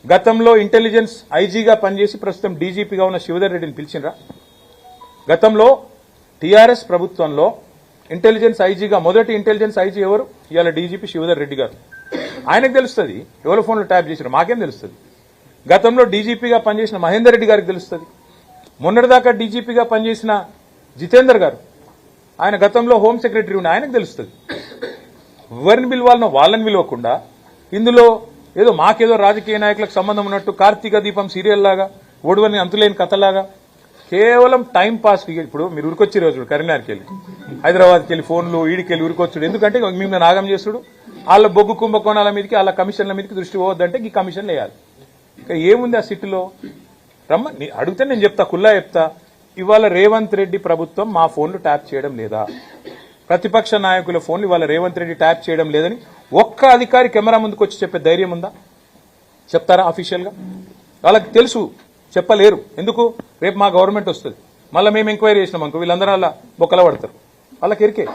గతంలో ఇంటెలిజెన్స్ ఐజీగా పనిచేసి ప్రస్తుతం డీజీపీగా ఉన్న శివధర్ రెడ్డిని పిలిచినరా? గతంలో టీఆర్ఎస్ ప్రభుత్వంలో ఇంటెలిజెన్స్ ఐజీగా మొదటి ఇంటెలిజెన్స్ ఐజీ ఎవరు? ఇవాళ డీజీపీ శివధర్ రెడ్డి గారు. ఆయనకు తెలుస్తుంది ఎవరి ఫోన్లో ట్యాప్ చేసినారు, మాకేం తెలుస్తుంది? గతంలో డీజీపీగా పనిచేసిన మహేందర్ రెడ్డి గారికి తెలుస్తుంది. మొన్నటిదాకా డీజీపీగా పనిచేసిన జితేందర్ గారు, ఆయన గతంలో హోమ్ సెక్రటరీ ఉండి, ఆయనకు తెలుస్తుంది. ఎవరిని పిలవాలనో వాళ్ళని పిలవకుండా ఇందులో ఏదో మాకేదో రాజకీయ నాయకులకు సంబంధం ఉన్నట్టు కార్తీక దీపం సీరియల్ లాగా, ఒడవని అంతులేని కథలాగా కేవలం టైం పాస్. ఇప్పుడు మీరు ఉరికొచ్చి రోజు కరీంనగర్కి వెళ్ళి, హైదరాబాద్కి వెళ్ళి ఫోన్లు ఈడికెళ్ళి ఉరికొచ్చుడు. ఎందుకంటే మిమ్మల్ని నాగం చేస్తుడు. వాళ్ళ బొగ్గు కుంభకోణాల మీదకి, వాళ్ళ కమిషన్ల మీదకి దృష్టి పోవద్దంటే ఈ కమిషన్లు వేయాలి. ఇక ఏముంది ఆ సిటీలో? అడిగితే నేను చెప్తా, కుల్లా చెప్తా. ఇవాళ రేవంత్ రెడ్డి ప్రభుత్వం మా ఫోన్లు ట్యాప్ చేయడం లేదా? ప్రతిపక్ష నాయకుల ఫోన్లు ఇవాళ రేవంత్ రెడ్డి ట్యాప్ చేయడం లేదని ఒక్క అధికారి కెమెరా ముందుకు వచ్చి చెప్పే ధైర్యం ఉందా? చెప్తారా అఫీషియల్ గా? వాళ్ళకి తెలుసు, చెప్పలేరు. ఎందుకు? రేపు మా గవర్నమెంట్ వస్తుంది, మళ్ళీ మేము ఎంక్వైరీ చేసినాం అనుకో, వీళ్ళందరూ అలా బొక్కల పడతారు. వాళ్ళకి ఎరికే.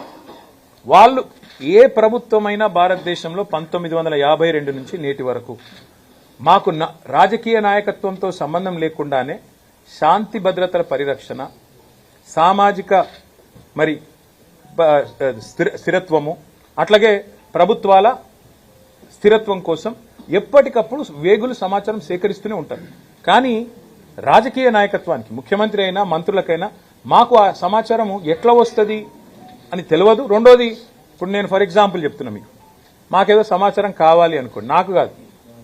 వాళ్ళు ఏ ప్రభుత్వమైనా భారతదేశంలో 1952 నుంచి నేటి వరకు మాకు రాజకీయ నాయకత్వంతో సంబంధం లేకుండానే శాంతి భద్రతల పరిరక్షణ, సామాజిక మరి స్థిరత్వము, అట్లాగే ప్రభుత్వాల స్థిరత్వం కోసం ఎప్పటికప్పుడు వేగులు సమాచారం సేకరిస్తూనే ఉంటారు. కానీ రాజకీయ నాయకత్వానికి, ముఖ్యమంత్రి అయినా మంత్రులకైనా మాకు ఆ సమాచారం ఎట్లా వస్తుంది అని తెలియదు. రెండోది, ఇప్పుడు నేను ఫర్ ఎగ్జాంపుల్ చెప్తున్నా మీకు, మాకేదో సమాచారం కావాలి అనుకోండి, నాకు కాదు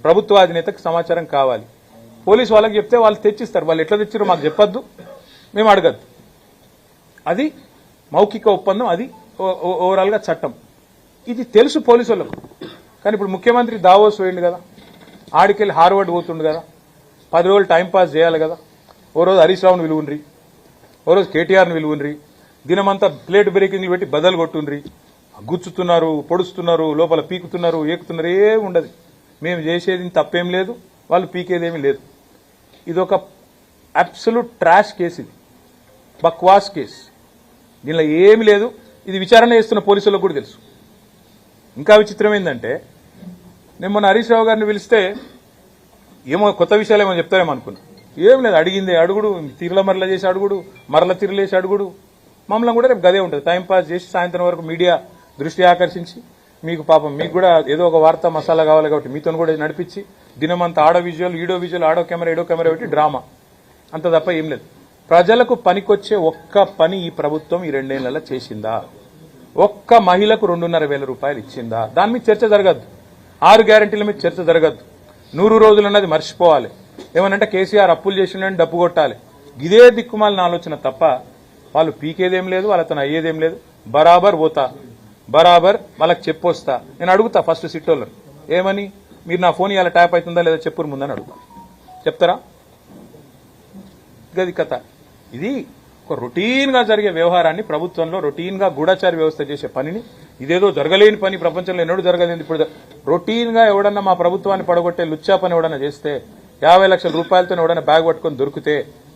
ప్రభుత్వ అధినేతకు సమాచారం కావాలి, పోలీసు వాళ్ళకి చెప్తే వాళ్ళు తెచ్చిస్తారు. వాళ్ళు ఎట్లా తెచ్చారో మాకు చెప్పొద్దు, మేము అడగద్దు. అది మౌఖిక ఒప్పందం, అది ఓవరాల్గా చట్టం. ఇది తెలుసు పోలీసు వాళ్ళకు. కానీ ఇప్పుడు ముఖ్యమంత్రి దావోస్ పోయిండు కదా, ఆడికెళ్ళి హార్వర్డ్ పోతుండు కదా, 10 రోజులు టైంపాస్ చేయాలి కదా. ఓ రోజు హరీష్ రావుని విలువుండ్రి, ఓ రోజు కేటీఆర్ని విలువుండ్రి, దినమంతా ప్లేట్ బ్రేకింగ్లు పెట్టి బదలు కొట్టుండ్రి, గుచ్చుతున్నారు, పొడుస్తున్నారు, లోపల పీకుతున్నారు, ఏకుతున్నారు, ఏం ఉండదు. మేము చేసేది తప్పేం లేదు, వాళ్ళు పీకేదేమీ లేదు. ఇదొక అబ్సల్యూట్ ట్రాష్ కేసు, ఇది బక్వాస్ కేసు. దీనిలో ఏమీ లేదు. ఇది విచారణ చేస్తున్న పోలీసులకు కూడా తెలుసు. ఇంకా విచిత్రం ఏంటంటే, నేను మొన్న హరీష్ రావు గారిని పిలిస్తే ఏమో కొత్త విషయాలు ఏమో చెప్తారేమో అనుకున్నా. ఏం లేదు, అడిగిందే అడుగుడు, తిరుల మరల చేసి అడుగుడు, మరల తిరులేసి అడుగుడు. మమ్మల్ని కూడా రేపు గదే ఉంటుంది. టైంపాస్ చేసి సాయంత్రం వరకు మీడియా దృష్టి ఆకర్షించి, మీకు పాపం మీకు కూడా ఏదో ఒక వార్త మసాలా కావాలి కాబట్టి మీతో కూడా నడిపించి, దినమంతా ఆడో విజువల్, ఈడో విజువల్, ఆడో కెమెరా, ఈడో కెమెరా పెట్టి డ్రామా, అంత తప్ప ఏం లేదు. ప్రజలకు పనికొచ్చే ఒక్క పని ఈ ప్రభుత్వం ఈ 2 ఏళ్లలో చేసిందా? ఒక్క మహిళకు 2,500 రూపాయలు ఇచ్చిందా? దాని మీద చర్చ జరగద్దు. 6 గ్యారంటీల మీద చర్చ జరగద్దు. 100 రోజులు అన్నది మర్చిపోవాలి. ఏమనంటే కేసీఆర్ అప్పులు చేసిండని డబ్బు కొట్టాలి. ఇదే దిక్కుమాలిన ఆలోచన తప్ప వాళ్ళు పీకేదేం లేదు, వాళ్ళతో అయ్యేదేం లేదు. బరాబర్ పోతా, బరాబర్ వాళ్ళకి చెప్పొస్తా. నేను అడుగుతా ఫస్ట్ సిట్టోళ్ళని, ఏమని, మీరు నా ఫోన్ ఇలా ట్యాప్ అవుతుందా లేదా చెప్పురు ముందని అడుగుతా. చెప్తారా? గది కథ. ఇది ఒక రొటీన్ గా జరిగే వ్యవహారాన్ని, ప్రభుత్వంలో రొటీన్ గా గూఢచారి వ్యవస్థ చేసే పనిని, ఇదేదో జరగలేని పని, ప్రపంచంలో ఎన్నడూ జరగలేదు. ఇప్పుడు రొటీన్ గా ఎవడన్నా మా ప్రభుత్వాన్ని పడగొట్టే లుచ్చా పని ఎవడన్నా చేస్తే, 50 లక్షల రూపాయలతో ఎవడన్నా బ్యాగ్ పట్టుకొని దొరికితే,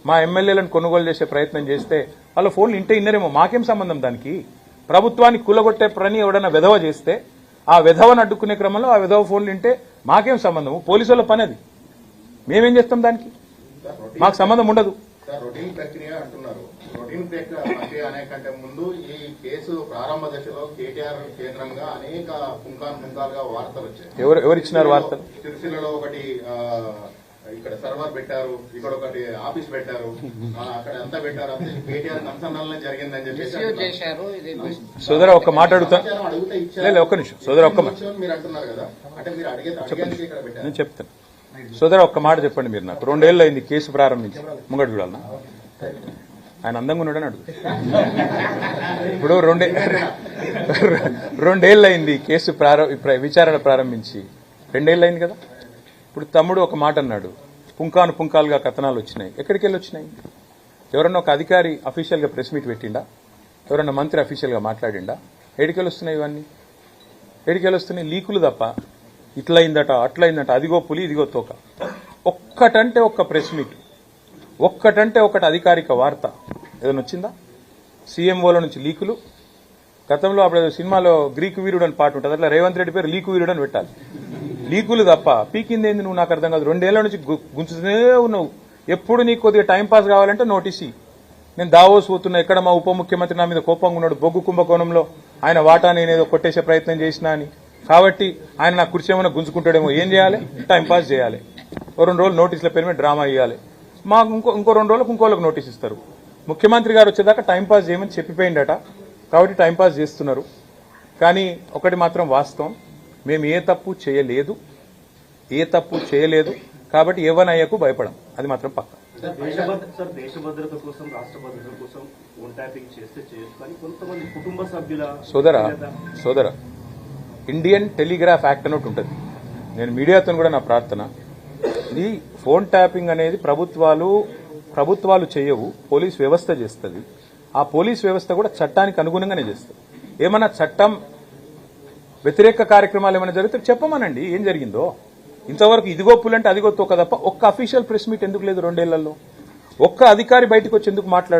మా ఎమ్మెల్యేలను కొనుగోలు చేసే ప్రయత్నం చేస్తే వాళ్ళ ఫోన్లు ఇంటే ఇన్నరేమో, మాకేం సంబంధం దానికి? ప్రభుత్వాన్ని కూలగొట్టే పని ఎవడన్నా వెధవ చేస్తే, ఆ వెధవను అడ్డుకునే క్రమంలో ఆ వెధవ ఫోన్లు ఇంటే మాకేం సంబంధం? పోలీసుల పని అది. మేమేం చేస్తాం దానికి? మాకు సంబంధం ఉండదు. రొటీన్ ప్రక్రియ అంటున్నారు. రొటీన్ ప్రక్రియ అనే కంటే ముందు ఈ కేసు ప్రారంభ దశలో కేటీఆర్ కేంద్రంగా అనేక పుంకాలుగా వార్తలు వచ్చాయి. ఎవరు ఇచ్చినారు వార్తలు? సిరిసిల్లలో ఒకటి, ఇక్కడ సర్వర్ పెట్టారు, ఇక్కడ ఒకటి ఆఫీస్ పెట్టారు, అక్కడ అంతా పెట్టారు, అంతే కేటీఆర్ కన్సర్నల్ జరిగిందని చెప్పేసి. సోదర ఒక్క మాట అడుగుతా, ఒక్క నిమిషం సోదర, ఒక్క మాట మీరు అంటున్నారు కదా, అంటే మీరు అడిగేది ఇక్కడ పెట్టారు. నేను చెప్తాను సోదర, ఒక్క మాట చెప్పండి. మీరు నాకు 2 ఏళ్ళు అయింది కేసు ప్రారంభించి, ముంగడు చూడాలన్నా ఆయన అందంగా ఉన్నాడని అడుగు. ఇప్పుడు 2 ఏళ్ళు అయింది కేసు విచారణ ప్రారంభించి, 2 ఏళ్ళు అయింది కదా. ఇప్పుడు తమ్ముడు ఒక మాట అన్నాడు, పుంకాలుగా కథనాలు వచ్చినాయి. ఎక్కడికి వెళ్ళి వచ్చినాయి? ఎవరన్నా ఒక అధికారి అఫీషియల్ గా ప్రెస్ మీట్ పెట్టిండా? ఎవరన్నా మంత్రి అఫీషియల్ గా మాట్లాడిండా? ఏడికెళ్ళి వస్తున్నాయి ఇవన్నీ? ఏడికెళ్ళి వస్తున్నాయి? లీకులు తప్ప. ఇట్లయిందట, అట్లయిందట, అదిగో పులి ఇదిగో తోక. ఒక్కటంటే ఒక్క ప్రెస్ మీట్, ఒక్కటంటే ఒకటి అధికారిక వార్త ఏదైనా వచ్చిందా? సీఎంఓల నుంచి లీకులు. గతంలో అప్పుడు సినిమాలో గ్రీకు వీరుడు అని పాట ఉంటుంది, అట్లా రేవంత్ రెడ్డి పేరు లీకు వీరుడు అని పెట్టాలి. లీకులు తప్ప పీకిందేంది నువ్వు నాకు అర్థం కాదు. 2 ఏళ్ల నుంచి గుంచుతూనే ఉన్నావు. ఎప్పుడు నీకు కొద్దిగా టైం పాస్ కావాలంటే నోటీస్ ఇయ్యి. నేను దావోస్ పోతున్నా, ఎక్కడ మా ఉప ముఖ్యమంత్రి నా మీద కోపంగా ఉన్నాడు, బొగ్గు కుంభకోణంలో ఆయన వాటా నేనేదో కొట్టేసే ప్రయత్నం చేసినా అని, కాబట్టి ఆయన నా కుర్చీ ఏమైనా గుంజుకుంటాడేమో. ఏం చేయాలి? టైం పాస్ చేయాలి. 2 రోజులు నోటీసుల పేరు మీద డ్రామా ఇవ్వాలి. మాకు ఇంకో 2 రోజులకు ఇంకోళ్ళకి నోటీస్ ఇస్తారు. ముఖ్యమంత్రి గారు వచ్చేదాకా టైం పాస్ చేయమని చెప్పిపోయిందట, కాబట్టి టైం పాస్ చేస్తున్నారు. కానీ ఒకటి మాత్రం వాస్తవం, మేము ఏ తప్పు చేయలేదు, కాబట్టి ఏవనయ్యకు భయపడం, అది మాత్రం పక్క. దేశ భద్రత కోసం, రాష్ట్ర భద్రత కోసం ఫోన్ ట్యాపింగ్ చేస్తే చేయొచ్చు, కానీ కొంతమంది కుటుంబ సభ్యుల సోదర ఇండియన్ టెలిగ్రాఫ్ యాక్ట్ అని ఒకటి ఉంటుంది. నేను మీడియాతో కూడా నా ప్రార్థన, ఇది ఫోన్ ట్యాపింగ్ అనేది ప్రభుత్వాలు చేయవు, పోలీస్ వ్యవస్థ చేస్తుంది. ఆ పోలీస్ వ్యవస్థ కూడా చట్టానికి అనుగుణంగానే చేస్తుంది. ఏమన్నా చట్టం వ్యతిరేక కార్యక్రమాలు ఏమైనా జరిగితే చెప్పమనండి ఏం జరిగిందో. ఇంతవరకు ఇదిగో పులంటే అదిగో తోక తప్ప ఒక్క అఫీషియల్ ప్రెస్ మీట్ ఎందుకు లేదు 2 ఏళ్లలో? ఒక్క అధికారి బయటకు వచ్చి ఎందుకు మాట్లాడు?